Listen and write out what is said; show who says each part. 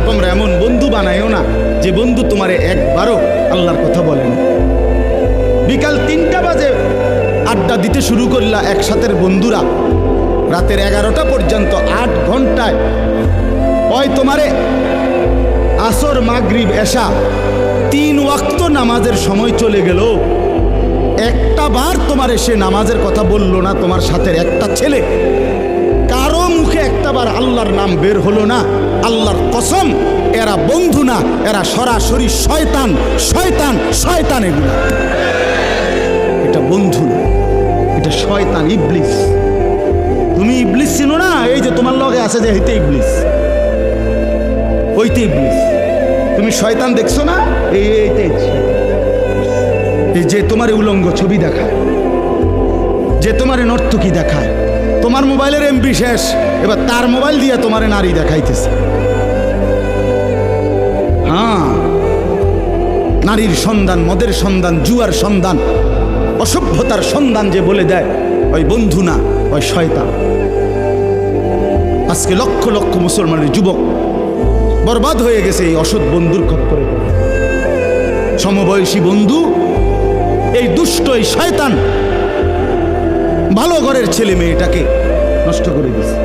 Speaker 1: তোমরা এমন বন্ধু বানাইও না যে বন্ধু তোমারে একবারও আল্লাহর কথা বলেন। বিকাল 3টা বাজে আড্ডা দিতে শুরু করলা একসাথের বন্ধুরা, রাতের 11টা পর্যন্ত 8 ঘন্টায় ওই তোমারে আসর মাগরিব এশা 3 ওয়াক্ত নামাজের সময় চলে গেল, একটা বার তোমার সে নামাজের কথা বললো না। তোমার সাথে একটা ছেলে কারো মুখে একটাবার আল্লাহর নাম বের হলো না। আল্লাহর কসম, এরা বন্ধু না, এরা সরাসরি শয়তান। শয়তান শয়তান, এগুলো এটা বন্ধু না, এটা শয়তান, ইবলিস। তুমি ইবলিস চিনো না? এই যে তোমার লগে আছে যে হইতে ইবলিস, ওইতে ইবলিস। তুমি শয়তান দেখছো না? এই যে তোমার উলঙ্গ ছবি দেখায়, যে তোমার নর্তকী দেখায়, তোমার মোবাইলের এমবি শেষ, এবার তার মোবাইল দিয়ে তোমার নারী দেখাইতেছে। হ্যাঁ, নারীর সন্ধান, মদের সন্ধান, জুয়ার সন্ধান, অসভ্যতার সন্ধান যে বলে দেয়, ওই বন্ধু না, ওই শয়তান। আজকে লক্ষ লক্ষ মুসলমানের যুবক বরবাদ হয়ে গেছে এই অসৎ বন্ধুর খপ্পরে। সমবয়সী বন্ধু, এই দুষ্ট, এই শয়তান ভালো ঘরের ছেলে মেয়েটাকে নষ্ট করে দিয়েছে।